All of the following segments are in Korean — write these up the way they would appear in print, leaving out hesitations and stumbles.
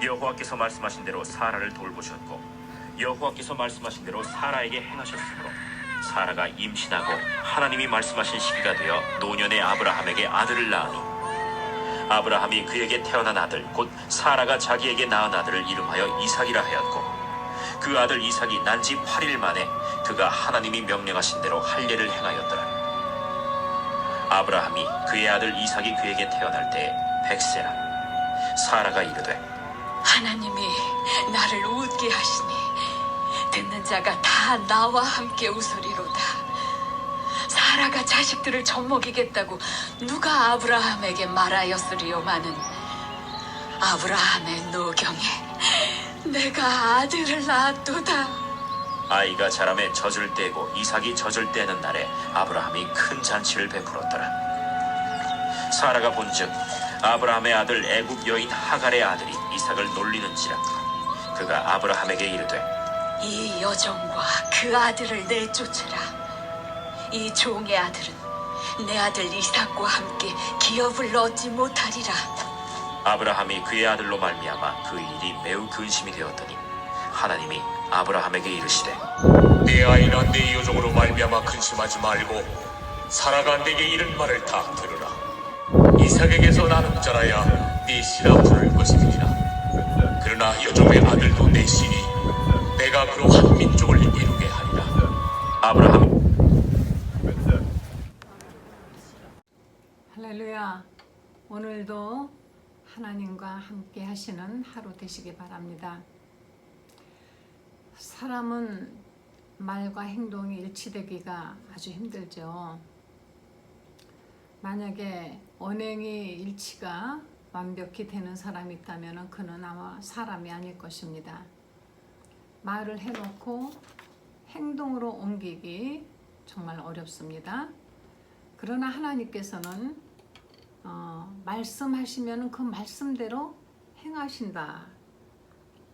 여호와께서 말씀하신 대로 사라를 돌보셨고 여호와께서 말씀하신 대로 사라에게 행하셨으므로 사라가 임신하고 하나님이 말씀하신 시기가 되어 노년의 아브라함에게 아들을 낳으니 아브라함이 그에게 태어난 아들 곧 사라가 자기에게 낳은 아들을 이름하여 이삭이라 하였고 그 아들 이삭이 난 지 8일 만에 그가 하나님이 명령하신 대로 할례를 행하였더라. 아브라함이 그의 아들 이삭이 그에게 태어날 때에 100세라. 사라가 이르되 하나님이 나를 웃게 하시니 듣는 자가 다 나와 함께 웃으리로다. 사라가 자식들을 젖먹이겠다고 누가 아브라함에게 말하였으리요마는 아브라함의 노경에 내가 아들을 낳았도다. 아이가 자라매 젖을 떼고 이삭이 젖을 떼는 날에 아브라함이 큰 잔치를 베풀었더라. 사라가 본즉 아브라함의 아들 애굽 여인 하갈의 아들이 이삭을 놀리는지라. 그가 아브라함에게 이르되 이 여종과 그 아들을 내쫓으라. 이 종의 아들은 내 아들 이삭과 함께 기업을 얻지 못하리라. 아브라함이 그의 아들로 말미암아 그 일이 매우 근심이 되었더니 하나님이 아브라함에게 이르시되 내 아이나 내 여종으로 말미암아 근심하지 말고 사라가 내게 이른 말을 다 들으라. 이삭에게서 나는 자라야 네 씨라 부를 것이니라. 그러나 여종의 아들도 내 씨니 내가 그로 한 민족을 이루게 하리라. 아브라함이 할렐루야. 오늘도 하나님과 함께 하시는 하루 되시기 바랍니다. 사람은 말과 행동이 일치되기가 아주 힘들죠. 만약에 언행이 일치가 완벽히 되는 사람이 있다면 그는 아마 사람이 아닐 것입니다. 말을 해놓고 행동으로 옮기기 정말 어렵습니다. 그러나 하나님께서는 말씀하시면 그 말씀대로 행하신다.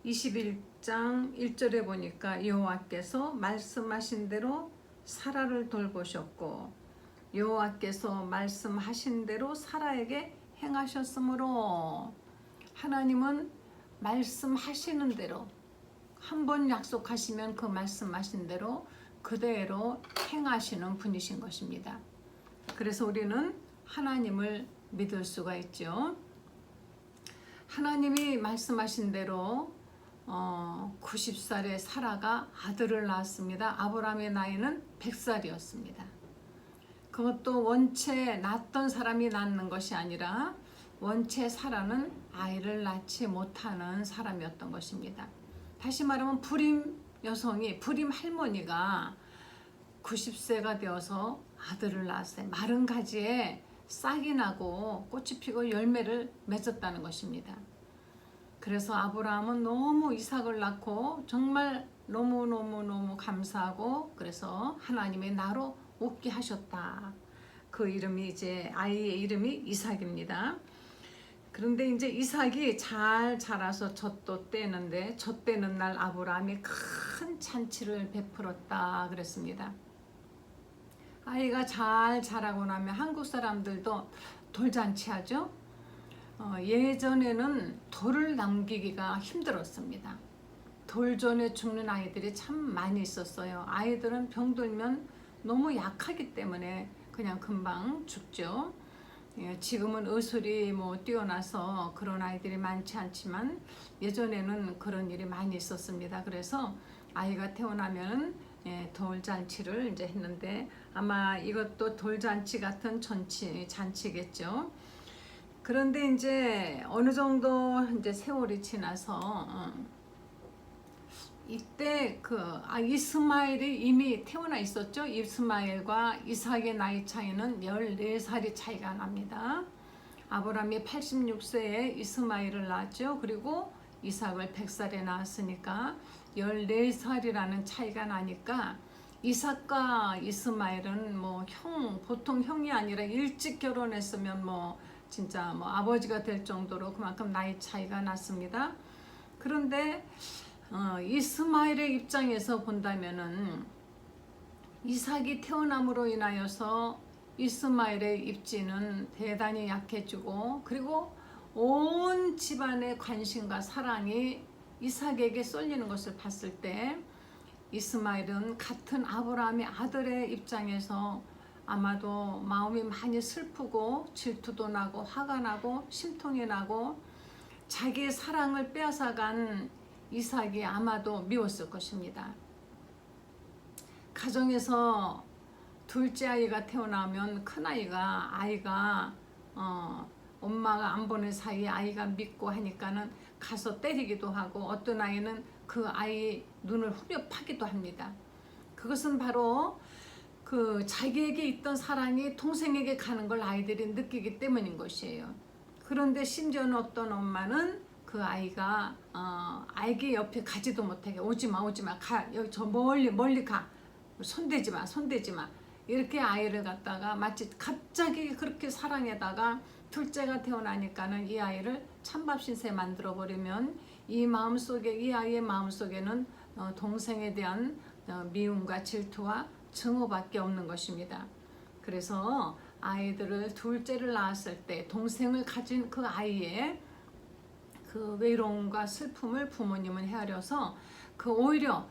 21장 1절에 보니까 여호와께서 말씀하신 대로 사라를 돌보셨고 여호와께서 말씀하신 대로 사라에게 행하셨으므로 하나님은 말씀하시는 대로 한 번 약속하시면 그 말씀하신 대로 그대로 행하시는 분이신 것입니다. 그래서 우리는 하나님을 믿을 수가 있죠. 하나님이 말씀하신 대로 90살의 사라가 아들을 낳았습니다. 아브라함의 나이는 100살이었습니다. 그것도 원체 낳던 사람이 낳는 것이 아니라 원체 사라는 아이를 낳지 못하는 사람이었던 것입니다. 다시 말하면 불임 여성이, 불임 할머니가 90세가 되어서 아들을 낳았어요. 마른 가지에 싹이 나고 꽃이 피고 열매를 맺었다는 것입니다. 그래서 아브라함은 너무 이삭을 낳고 정말 너무너무 감사하고 그래서 하나님의 나로 웃게 하셨다. 그 이름이 이제 아이의 이름이 이삭입니다. 그런데 이제 이삭이 잘 자라서 젖도 떼는데 젖 떼는 날 아브라함이 큰 잔치를 베풀었다 그랬습니다. 아이가 잘 자라고 나면 한국 사람들도 돌잔치 하죠. 예전에는 돌을 남기기가 힘들었습니다. 돌전에 죽는 아이들이 참 많이 있었어요. 아이들은 병들면 너무 약하기 때문에 그냥 금방 죽죠. 지금은 의술이 뛰어나서 그런 아이들이 많지 않지만 예전에는 그런 일이 많이 있었습니다. 그래서 아이가 태어나면 돌잔치를 이제 했는데 아마 이것도 돌잔치 같은 잔치겠죠. 그런데 이제 어느 정도 이제 세월이 지나서 이때 이스마엘이 이미 태어나 있었죠. 이스마엘과 이삭의 나이 차이는 14살이 차이가 납니다. 아브라함이 86세에 이스마엘을 낳았죠. 그리고 이삭을 100살에 낳았으니까 14살이라는 차이가 나니까 이삭과 이스마엘은 보통 형이 아니라 일찍 결혼했으면 진짜 아버지가 될 정도로 그만큼 나이 차이가 났습니다. 그런데 이스마엘의 입장에서 본다면은 이삭이 태어남으로 인하여서 이스마엘의 입지는 대단히 약해지고 그리고 온 집안의 관심과 사랑이 이삭에게 쏠리는 것을 봤을 때 이스마엘은 같은 아브라함의 아들의 입장에서 아마도 마음이 많이 슬프고 질투도 나고 화가 나고 심통이 나고 자기의 사랑을 빼앗아간 이삭이 아마도 미웠을 것입니다. 가정에서 둘째 아이가 태어나면 큰 아이가 엄마가 안 보는 사이에 아이가 믿고 하니까는 가서 때리기도 하고 어떤 아이는 그 아이 눈을 후벼 파기도 합니다. 그것은 바로 그 자기에게 있던 사랑이 동생에게 가는 걸 아이들이 느끼기 때문인 것이에요. 그런데 심지어는 어떤 엄마는 그 아이가 아기 옆에 가지도 못하게 오지마 가 여기 저 멀리 가 손대지마 이렇게 아이를 갖다가 마치 갑자기 그렇게 사랑에다가 둘째가 태어나니까는 이 아이를 찬밥 신세 만들어 버리면 이 아이의 마음속에는 동생에 대한 미움과 질투와 증오밖에 없는 것입니다. 그래서 아이들을 둘째를 낳았을 때 동생을 가진 그 아이의 그 외로움과 슬픔을 부모님은 헤아려서 그 오히려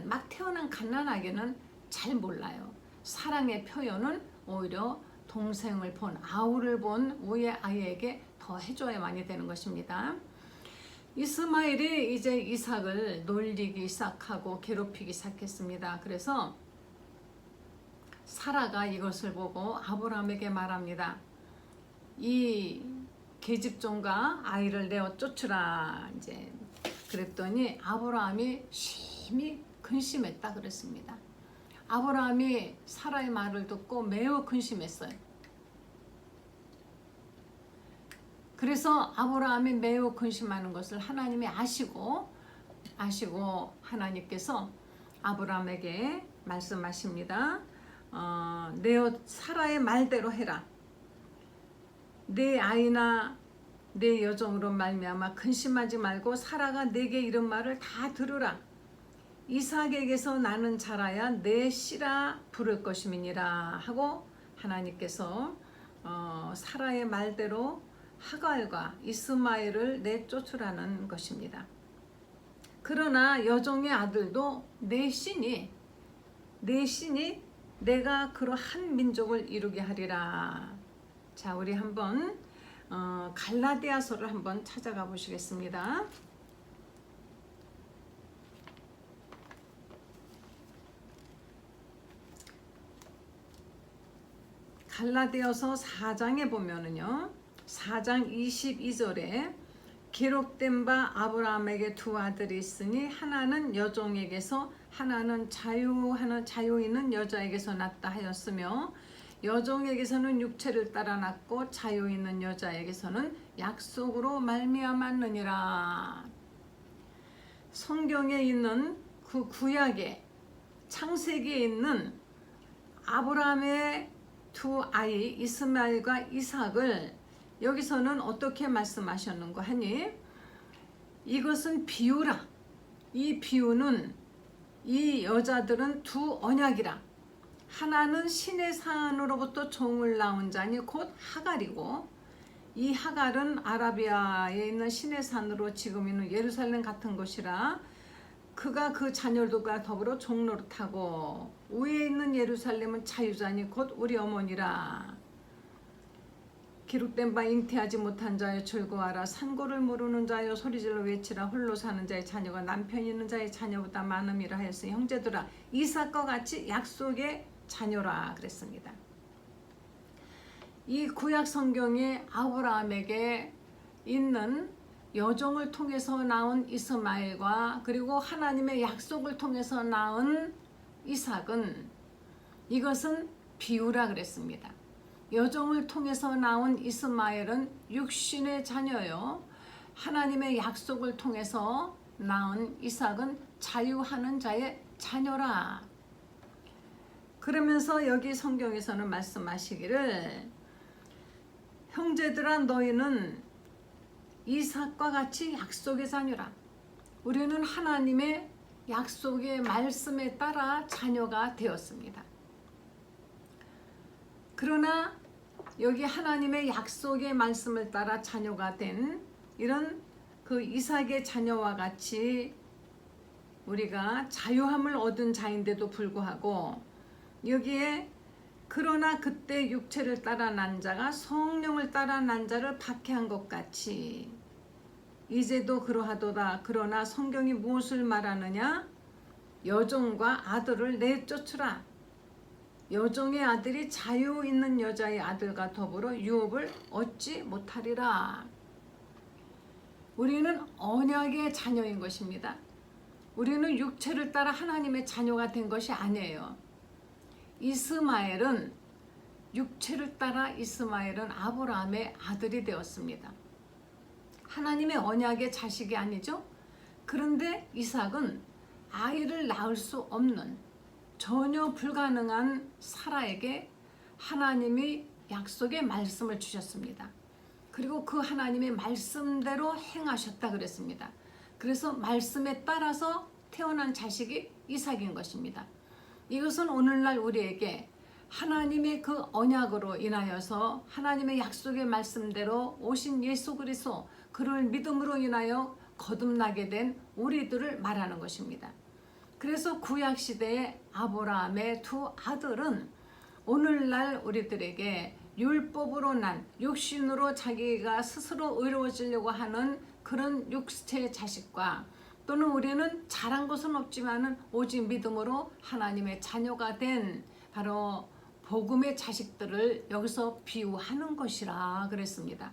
막 태어난 갓난아기는 잘 몰라요. 사랑의 표현은 오히려 동생을 본 아우를 본 우의 아이에게 더 해줘야만이 되는 것입니다. 이스마엘이 이제 이삭을 놀리기 시작하고 괴롭히기 시작했습니다. 그래서 사라가 이것을 보고 아브라함에게 말합니다. 이 계집종과 아이를 내어 쫓으라. 이제 그랬더니 아브라함이 심히 근심했다 그랬습니다. 아브라함이 사라의 말을 듣고 매우 근심했어요. 그래서 아브라함이 매우 근심하는 것을 하나님이 아시고 하나님께서 아브라함에게 말씀하십니다. 내어 사라의 말대로 해라. 내 아이나 내 여종으로 말미암아 근심하지 말고 사라가 내게 이런 말을 다 들으라. 이삭에게서 나는 자라야 내 씨라 부를 것임이니라 하고 하나님께서 사라의 말대로 하갈과 이스마엘을 내쫓으라는 것입니다. 그러나 여종의 아들도 내 신이 내가 그러한 민족을 이루게 하리라. 자, 우리 한번 갈라디아서를 한번 찾아가 보시겠습니다. 갈라디아서 4장에 보면은요, 4장 22절에 기록된 바 아브라함에게 두 아들이 있으니 하나는 여종에게서 하나는 자유 있는 여자에게서 났다 하였으며 여종에게서는 육체를 따라 났고 자유 있는 여자에게서는 약속으로 말미암았느니라. 성경에 있는 그 구약의 창세기에 있는 아브라함의 두 아이 이스마엘과 이삭을 여기서는 어떻게 말씀하셨는가 하니 이것은 비유라. 이 비유는 이 여자들은 두 언약이라. 하나는 신의 산으로부터 종을 낳은 자니 곧 하갈이고 이 하갈은 아라비아에 있는 신의 산으로 지금 있는 예루살렘 같은 곳이라 그가 그 자녀들과 더불어 종노릇하고 위에 있는 예루살렘은 자유자니 곧 우리 어머니라. 기록된 바 잉태하지 못한 자여 즐거워하라. 산고를 모르는 자여 소리질러 외치라. 홀로 사는 자의 자녀가 남편 있는 자의 자녀보다 많음이라 하였으니 형제들아 이삭과 같이 약속의 자녀라 그랬습니다. 이 구약 성경에 아브라함에게 있는 여종을 통해서 나온 이스마엘과 그리고 하나님의 약속을 통해서 낳은 이삭은 이것은 비유라 그랬습니다. 여종을 통해서 나온 이스마엘은 육신의 자녀요. 하나님의 약속을 통해서 낳은 이삭은 자유하는 자의 자녀라. 그러면서 여기 성경에서는 말씀하시기를 형제들아 너희는 이삭과 같이 약속의 자녀라. 우리는 하나님의 약속의 말씀에 따라 자녀가 되었습니다. 그러나 여기 하나님의 약속의 말씀을 따라 자녀가 된 이런 그 이삭의 자녀와 같이 우리가 자유함을 얻은 자인데도 불구하고 여기에 그러나 그때 육체를 따라 난 자가 성령을 따라 난 자를 박해한 것 같이 이제도 그러하도다. 그러나 성경이 무엇을 말하느냐? 여종과 아들을 내쫓으라. 여종의 아들이 자유 있는 여자의 아들과 더불어 유업을 얻지 못하리라. 우리는 언약의 자녀인 것입니다. 우리는 육체를 따라 하나님의 자녀가 된 것이 아니에요. 이스마엘은 육체를 따라 이스마엘은 아브라함의 아들이 되었습니다. 하나님의 언약의 자식이 아니죠. 그런데 이삭은 아이를 낳을 수 없는 전혀 불가능한 사라에게 하나님이 약속의 말씀을 주셨습니다. 그리고 그 하나님의 말씀대로 행하셨다 그랬습니다. 그래서 말씀에 따라서 태어난 자식이 이삭인 것입니다. 이것은 오늘날 우리에게 하나님의 그 언약으로 인하여서 하나님의 약속의 말씀대로 오신 예수 그리스도 그를 믿음으로 인하여 거듭나게 된 우리들을 말하는 것입니다. 그래서 구약시대의 아브라함의 두 아들은 오늘날 우리들에게 율법으로 난 육신으로 자기가 스스로 의로워지려고 하는 그런 육체의 자식과 또는 우리는 잘한 것은 없지만은 오직 믿음으로 하나님의 자녀가 된 바로 복음의 자식들을 여기서 비유하는 것이라 그랬습니다.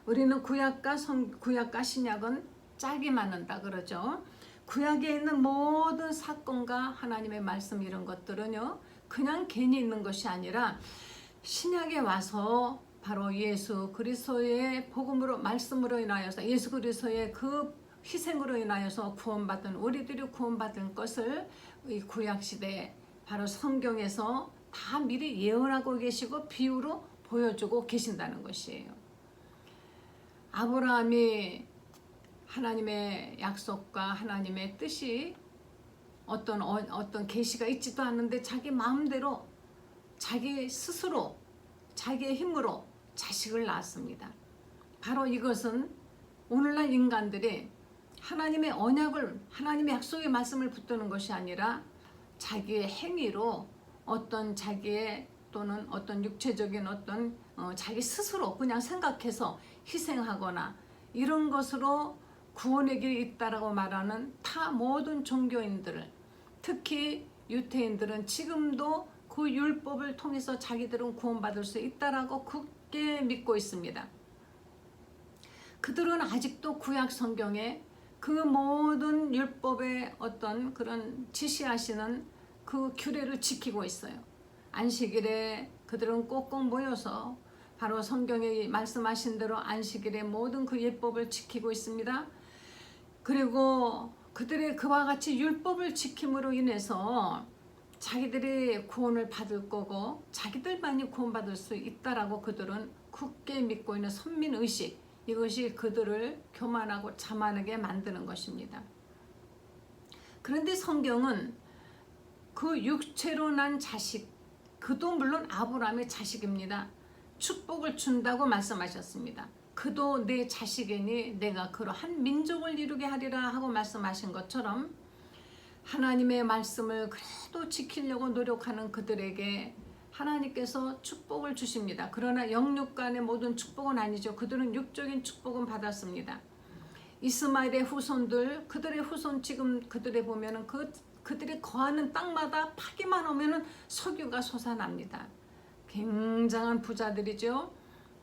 우리는 구약과 신약은 짝이 맞는다 그러죠. 구약에 있는 모든 사건과 하나님의 말씀 이런 것들은요 그냥 괜히 있는 것이 아니라 신약에 와서 바로 예수 그리스도의 복음으로 말씀으로 인하여서 예수 그리스도의 그 희생으로 인하여서 구원받은 우리들이 구원받은 것을 이 구약시대에 바로 성경에서 다 미리 예언하고 계시고 비유로 보여주고 계신다는 것이에요. 아브라함이 하나님의 약속과 하나님의 뜻이 어떤 계시가 있지도 않는데 자기 마음대로 자기 스스로 자기의 힘으로 자식을 낳았습니다. 바로 이것은 오늘날 인간들이 하나님의 언약을 하나님의 약속의 말씀을 붙드는 것이 아니라 자기의 행위로 어떤 자기의 또는 어떤 육체적인 어떤 자기 스스로 그냥 생각해서 희생하거나 이런 것으로 구원의 길이 있다라고 말하는 타 모든 종교인들을 특히 유태인들은 지금도 그 율법을 통해서 자기들은 구원받을 수 있다라고 굳게 믿고 있습니다. 그들은 아직도 구약 성경에 그 모든 율법의 어떤 그런 지시하시는 그 규례를 지키고 있어요. 안식일에 그들은 꼭꼭 모여서 바로 성경에 말씀하신 대로 안식일의 모든 그 율법을 지키고 있습니다. 그리고 그들의 그와 같이 율법을 지킴으로 인해서 자기들이 구원을 받을 거고 자기들만이 구원받을 수 있다라고 그들은 굳게 믿고 있는 선민의식, 이것이 그들을 교만하고 자만하게 만드는 것입니다. 그런데 성경은 그 육체로 난 자식, 그도 물론 아브라함의 자식입니다. 축복을 준다고 말씀하셨습니다. 그도 내 자식이니 내가 그로 한 민족을 이루게 하리라 하고 말씀하신 것처럼 하나님의 말씀을 그래도 지키려고 노력하는 그들에게 하나님께서 축복을 주십니다. 그러나 영육 간의 모든 축복은 아니죠. 그들은 육적인 축복은 받았습니다. 이스마엘의 후손들, 그들의 후손 지금 그들에 보면은 그들이 거하는 땅마다 파기만 오면은 석유가 솟아납니다. 굉장한 부자들이죠.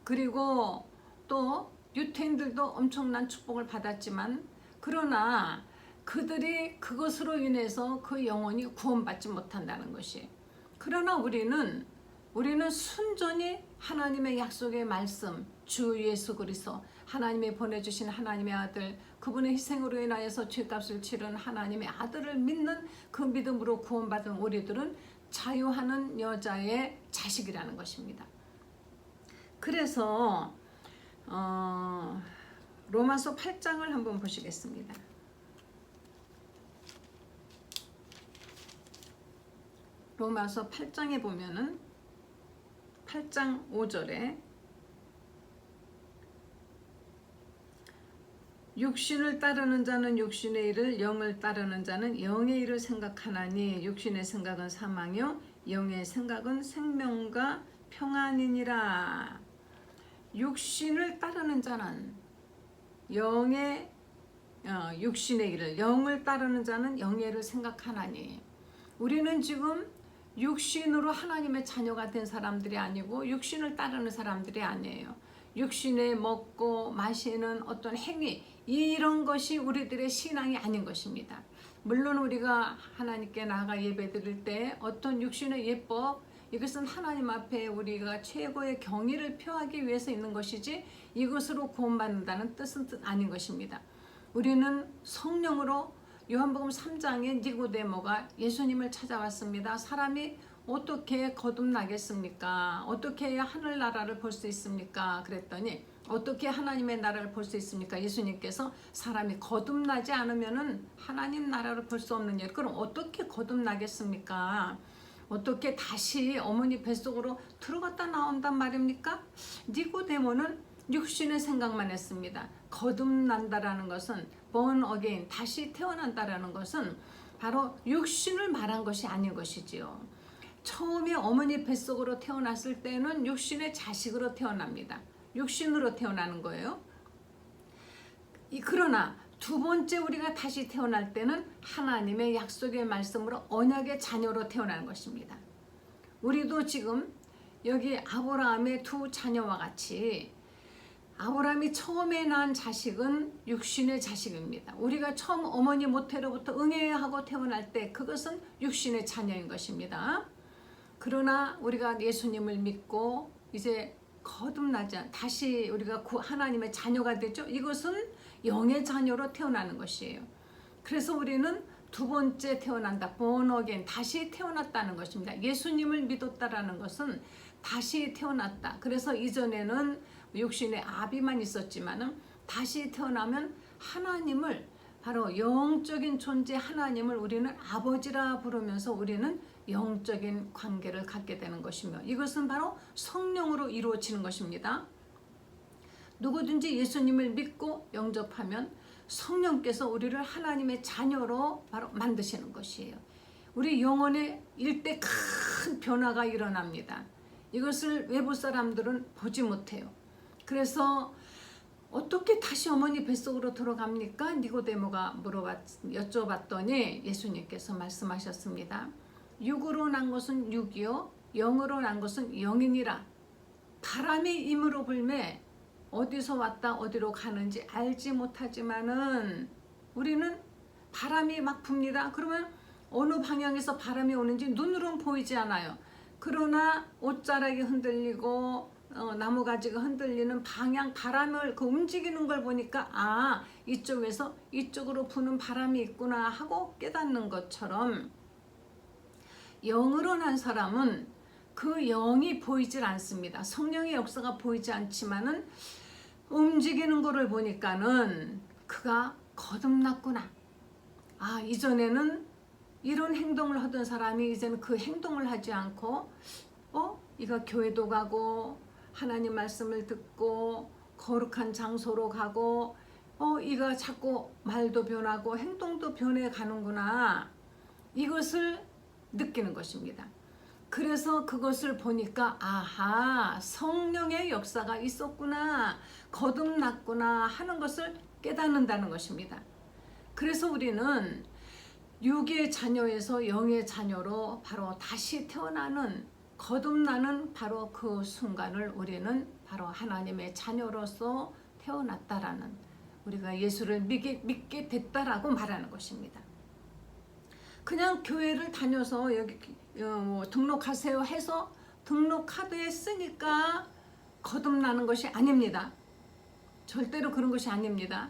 그리고 또 유태인들도 엄청난 축복을 받았지만 그러나 그들이 그것으로 인해서 그 영혼이 구원받지 못한다는 것이. 그러나 우리는 순전히 하나님의 약속의 말씀, 주 예수 그리스도, 하나님이 보내주신 하나님의 아들, 그분의 희생으로 인하여서 죄값을 치른 하나님의 아들을 믿는 그 믿음으로 구원받은 우리들은 자유하는 여자의 자식이라는 것입니다. 그래서 로마서 8장을 한번 보시겠습니다. 로마서 8장에 보면은 8장 5절에 육신을 따르는 자는 육신의 일을, 영을 따르는 자는 영의 일을 생각하나니 육신의 생각은 사망이요 영의 생각은 생명과 평안이니라. 육신을 따르는 자는 육신의 일을, 영을 따르는 자는 영의 일을 생각하나니. 우리는 지금 육신으로 하나님의 자녀가 된 사람들이 아니고 육신을 따르는 사람들이 아니에요. 육신에 먹고 마시는 어떤 행위, 이런 것이 우리들의 신앙이 아닌 것입니다. 물론 우리가 하나님께 나아가 예배 드릴 때 어떤 육신의 예법, 이것은 하나님 앞에 우리가 최고의 경의를 표하기 위해서 있는 것이지 이것으로 구원받는다는 뜻은 아닌 것입니다. 우리는 성령으로, 요한복음 3장에 니고데모가 예수님을 찾아왔습니다. 사람이 어떻게 거듭나겠습니까? 어떻게 해야 하늘나라를 볼 수 있습니까? 그랬더니 어떻게 하나님의 나라를 볼 수 있습니까? 예수님께서 사람이 거듭나지 않으면 하나님 나라를 볼 수 없는 일. 그럼 어떻게 거듭나겠습니까? 어떻게 다시 어머니 뱃속으로 들어갔다 나온단 말입니까? 니고데모는 육신의 생각만 했습니다. 거듭난다라는 것은 born again, 다시 태어난다라는 것은 바로 육신을 말한 것이 아닌 것이지요. 처음에 어머니 뱃속으로 태어났을 때는 육신의 자식으로 태어납니다. 육신으로 태어나는 거예요. 그러나 두 번째 우리가 다시 태어날 때는 하나님의 약속의 말씀으로 언약의 자녀로 태어나는 것입니다. 우리도 지금 여기 아브라함의 두 자녀와 같이 아브라함이 처음에 낳은 자식은 육신의 자식입니다. 우리가 처음 어머니 모태로부터 응애하고 태어날 때 그것은 육신의 자녀인 것입니다. 그러나 우리가 예수님을 믿고 이제 거듭나자 다시 우리가 하나님의 자녀가 되죠. 이것은 영의 자녀로 태어나는 것이에요. 그래서 우리는 두 번째 태어난다, born again, 다시 태어났다는 것입니다. 예수님을 믿었다라는 것은 다시 태어났다. 그래서 이전에는 육신의 아비만 있었지만은 다시 태어나면 하나님을, 바로 영적인 존재 하나님을 우리는 아버지라 부르면서 우리는 영적인 관계를 갖게 되는 것이며, 이것은 바로 성령으로 이루어지는 것입니다. 누구든지 예수님을 믿고 영접하면 성령께서 우리를 하나님의 자녀로 바로 만드시는 것이에요. 우리 영혼의 일대 큰 변화가 일어납니다. 이것을 외부 사람들은 보지 못해요. 그래서 어떻게 다시 어머니 뱃속으로 들어갑니까? 니고데모가 여쭤봤더니 예수님께서 말씀하셨습니다. 육으로 난 것은 육이요 영으로 난 것은 영이니라. 바람이 임으로 불매 어디서 왔다 어디로 가는지 알지 못하지만은 우리는 바람이 막 붑니다. 그러면 어느 방향에서 바람이 오는지 눈으로는 보이지 않아요. 그러나 옷자락이 흔들리고 나무가지가 흔들리는 방향, 바람을 움직이는 걸 보니까 이쪽에서 이쪽으로 부는 바람이 있구나 하고 깨닫는 것처럼, 영으로 난 사람은 그 영이 보이질 않습니다. 성령의 역사가 보이지 않지만은 움직이는 거를 보니까는 그가 거듭났구나. 이전에는 이런 행동을 하던 사람이 이제는 그 행동을 하지 않고 이가 교회도 가고 하나님 말씀을 듣고 거룩한 장소로 가고 이가 자꾸 말도 변하고 행동도 변해 가는구나. 이것을 느끼는 것입니다. 그래서 그것을 보니까 성령의 역사가 있었구나, 거듭났구나 하는 것을 깨닫는다는 것입니다. 그래서 우리는 육의 자녀에서 영의 자녀로 바로 다시 태어나는, 거듭나는 바로 그 순간을 우리는 바로 하나님의 자녀로서 태어났다라는, 우리가 예수를 믿게 됐다라고 말하는 것입니다. 그냥 교회를 다녀서 여기 등록하세요 해서 등록 카드에 쓰니까 거듭나는 것이 아닙니다. 절대로 그런 것이 아닙니다.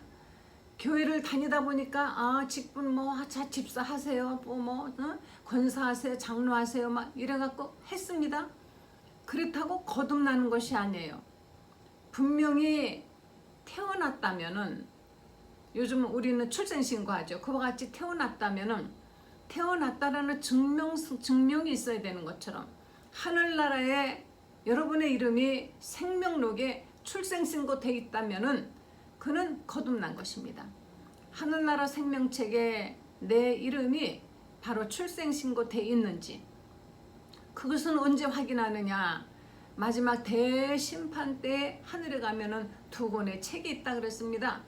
교회를 다니다 보니까 직분 집사 하세요, 권사하세요, 장로하세요 막 이래갖고 했습니다. 그렇다고 거듭나는 것이 아니에요. 분명히 태어났다면은, 요즘 우리는 출생신고 하죠. 그와 같이 태어났다면은 태어났다라는 증명이 있어야 되는 것처럼 하늘나라에 여러분의 이름이 생명록에 출생신고 돼 있다면은 그는 거듭난 것입니다. 하늘나라 생명책에 내 이름이 바로 출생신고 돼 있는지, 그것은 언제 확인하느냐? 마지막 대심판 때 하늘에 가면은 두 권의 책이 있다 그랬습니다.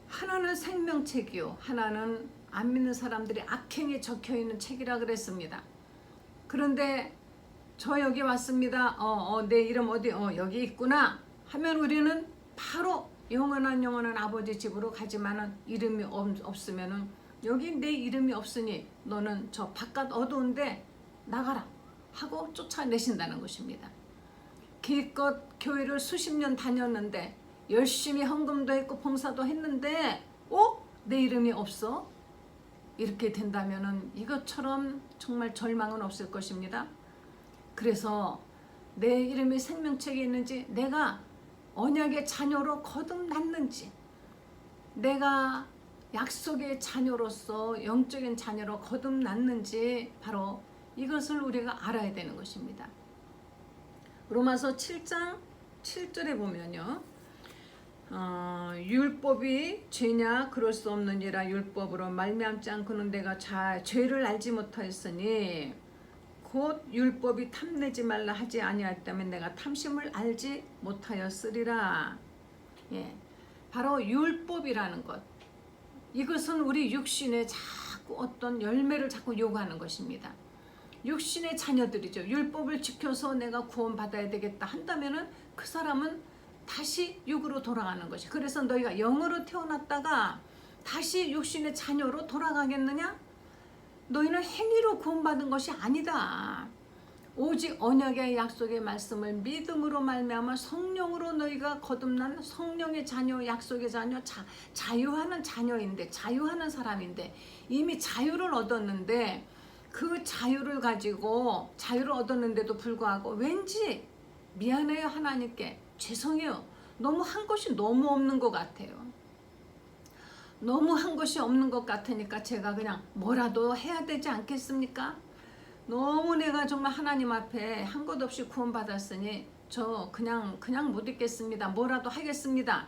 하나는 생명책이요, 하나는 안 믿는 사람들이 악행에 적혀 있는 책이라 그랬습니다. 그런데 저 여기 왔습니다. 내 이름 어디? 여기 있구나 하면 우리는 바로 영원한 아버지 집으로 가지만은 이름이 없으면은 여기 내 이름이 없으니 너는 저 바깥 어두운데 나가라 하고 쫓아내신다는 것입니다. 기껏 교회를 수십 년 다녔는데 열심히 헌금도 했고 봉사도 했는데 내 이름이 없어? 이렇게 된다면은 이것처럼 정말 절망은 없을 것입니다. 그래서 내 이름이 생명책에 있는지, 내가 언약의 자녀로 거듭났는지, 내가 약속의 자녀로서 영적인 자녀로 거듭났는지, 바로 이것을 우리가 알아야 되는 것입니다. 로마서 7장 7절에 보면요, 율법이 죄냐? 그럴 수 없느니라. 율법으로 말미암지 않고는 내가 죄를 알지 못하였으니 곧 율법이 탐내지 말라 하지 아니하였다면 내가 탐심을 알지 못하였으리라. 예, 바로 율법이라는 것, 이것은 우리 육신에 자꾸 어떤 열매를 자꾸 요구하는 것입니다. 육신의 자녀들이죠. 율법을 지켜서 내가 구원받아야 되겠다 한다면은 그 사람은 다시 육으로 돌아가는 것이. 그래서 너희가 영으로 태어났다가 다시 육신의 자녀로 돌아가겠느냐? 너희는 행위로 구원받은 것이 아니다. 오직 언약의 약속의 말씀을 믿음으로 말미암아 성령으로 너희가 거듭난 성령의 자녀, 약속의 자녀, 자유하는 자녀인데, 자유하는 사람인데, 이미 자유를 얻었는데, 그 자유를 가지고 자유를 얻었는데도 불구하고 왠지 미안해요, 하나님께 죄송해요, 너무 한 것이 너무 없는 것 같아요. 너무 한 것이 없는 것 같으니까 제가 그냥 뭐라도 해야 되지 않겠습니까? 너무 내가 정말 하나님 앞에 한 것 없이 구원받았으니 저 그냥 못 있겠습니다, 뭐라도 하겠습니다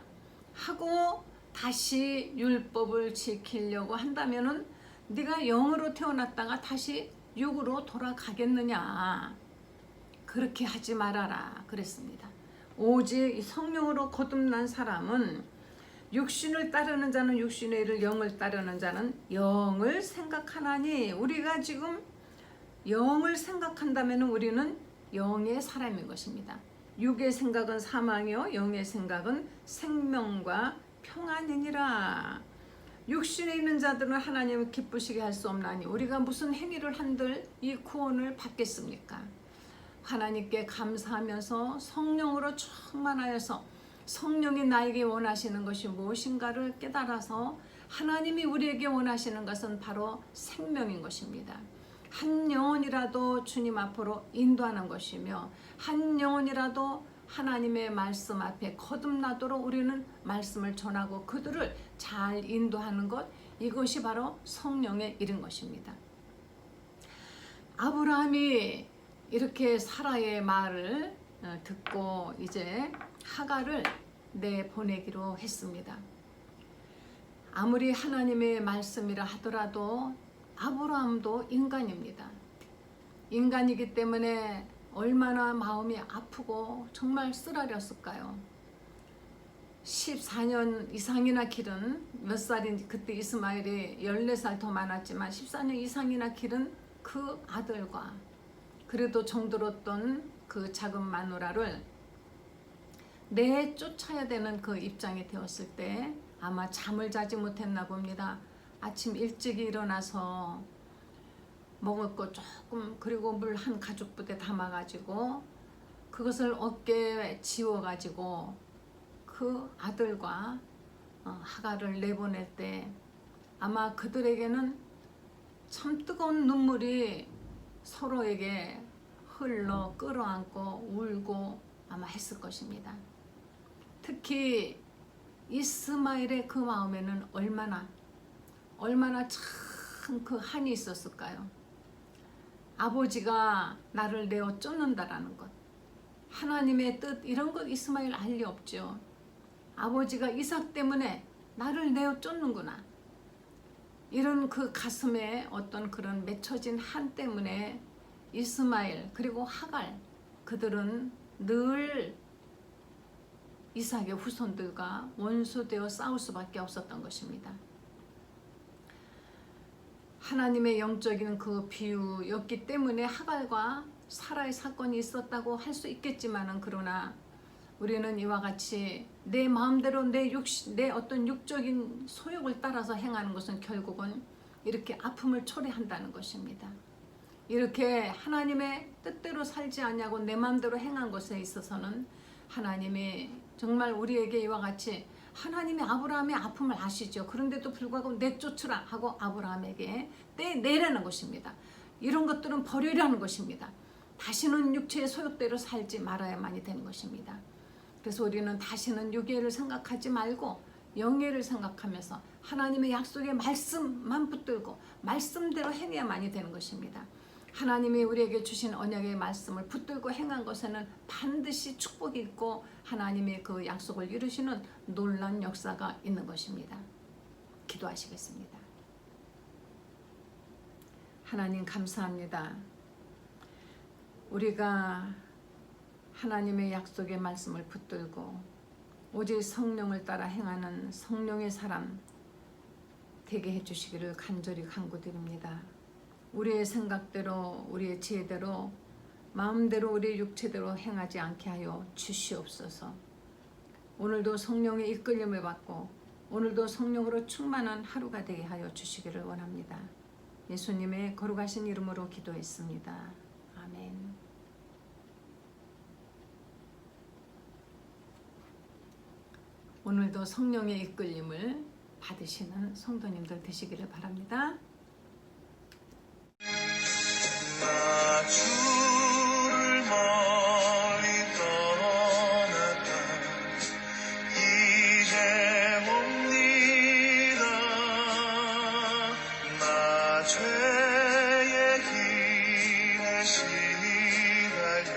하고 다시 율법을 지키려고 한다면은 네가 영으로 태어났다가 다시 육으로 돌아가겠느냐? 그렇게 하지 말아라 그랬습니다. 오직 성령으로 거듭난 사람은 육신을 따르는 자는 육신의 일을, 영을 따르는 자는 영을 생각하나니, 우리가 지금 영을 생각한다면 우리는 영의 사람인 것입니다. 육의 생각은 사망이요 영의 생각은 생명과 평안이니라. 육신에 있는 자들은 하나님을 기쁘시게 할 수 없나니 우리가 무슨 행위를 한들 이 구원을 받겠습니까? 하나님께 감사하면서 성령으로 충만하여서 성령이 나에게 원하시는 것이 무엇인가를 깨달아서 하나님이 우리에게 원하시는 것은 바로 생명인 것입니다. 한 영혼이라도 주님 앞으로 인도하는 것이며, 한 영혼이라도 하나님의 말씀 앞에 거듭나도록 우리는 말씀을 전하고 그들을 잘 인도하는 것, 이것이 바로 성령의 일인 것입니다. 아브라함이 이렇게 사라의 말을 듣고 이제 하갈을 내보내기로 했습니다. 아무리 하나님의 말씀이라 하더라도 아브라함도 인간입니다. 인간이기 때문에 얼마나 마음이 아프고 정말 쓰라렸을까요? 14년 이상이나 기른, 몇 살인지 그때 이스마엘이 14살 더 많았지만 14년 이상이나 기른 그 아들과 그래도 정들었던 그 작은 마누라를 내쫓아야 되는 그 입장이 되었을 때 아마 잠을 자지 못했나 봅니다. 아침 일찍 일어나서 먹을 거 조금, 그리고 물 한 가죽부대 담아가지고 그것을 어깨에 지워가지고 그 아들과 하갈을 내보낼 때 아마 그들에게는 참 뜨거운 눈물이 서로에게 흘러 끌어안고 울고 아마 했을 것입니다. 특히 이스마엘의 그 마음에는 얼마나 참 그 한이 있었을까요? 아버지가 나를 내어 쫓는다라는 것, 하나님의 뜻 이런 것 이스마엘 알 리 없죠. 아버지가 이삭 때문에 나를 내어 쫓는구나. 이런 그 가슴에 어떤 그런 맺혀진 한 때문에 이스마엘 그리고 하갈 그들은 늘 이삭의 후손들과 원수되어 싸울 수밖에 없었던 것입니다. 하나님의 영적인 그 비유였기 때문에 하갈과 사라의 사건이 있었다고 할 수 있겠지만은 그러나 우리는 이와 같이 내 마음대로 내 어떤 육적인 소욕을 따라서 행하는 것은 결국은 이렇게 아픔을 초래한다는 것입니다. 이렇게 하나님의 뜻대로 살지 않냐고 내 마음대로 행한 것에 있어서는 하나님이 정말 우리에게 이와 같이 하나님이 아브라함의 아픔을 아시죠. 그런데도 불구하고 내쫓으라 하고 아브라함에게 떼내라는 것입니다. 이런 것들은 버리라는 것입니다. 다시는 육체의 소욕대로 살지 말아야만이 되는 것입니다. 그래서 우리는 다시는 육예를 생각하지 말고 영예를 생각하면서 하나님의 약속의 말씀만 붙들고 말씀대로 행해야만이 되는 것입니다. 하나님이 우리에게 주신 언약의 말씀을 붙들고 행한 것에는 반드시 축복이 있고 하나님의 그 약속을 이루시는 놀라운 역사가 있는 것입니다. 기도하시겠습니다. 하나님 감사합니다. 우리가 하나님의 약속의 말씀을 붙들고 오직 성령을 따라 행하는 성령의 사람 되게 해주시기를 간절히 간구드립니다. 우리의 생각대로 우리의 지혜대로 마음대로 우리의 육체대로 행하지 않게 하여 주시옵소서. 오늘도 성령의 이끌림을 받고 오늘도 성령으로 충만한 하루가 되게 하여 주시기를 원합니다. 예수님의 거룩하신 이름으로 기도했습니다. 아멘. 오늘도 성령의 이끌림을 받으시는 성도님들 되시기를 바랍니다. 나 주를 멀리 떠났다 이제 옵니다. 나 죄의 길에 시달려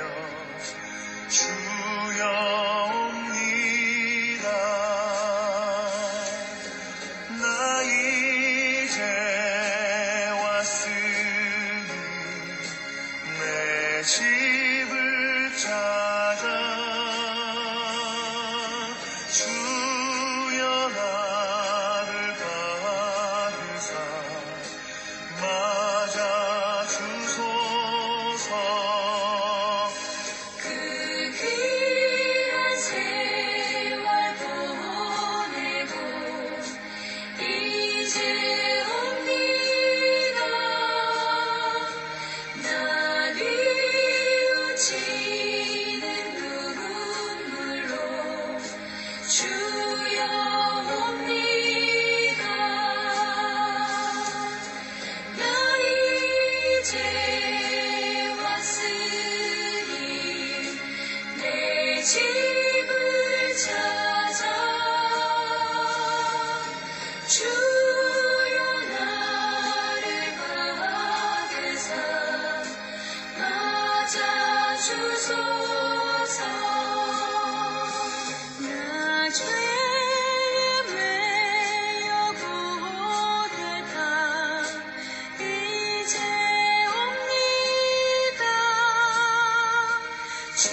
주여 옵니다. 나 이제 왔으니 내 집을 찾아 주여 나를 받으사 맞아 주소서. 그 귀한 세월 보내고 이제 옵니다. 날 이웃치는 눈물로 주여 옵니다. 나 이제 왔으니 내 집을 찾아 주여 나를 받으사 맞아 주소서. 나 죄에 매여 고달파 이제 옵니다. 주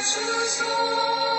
주소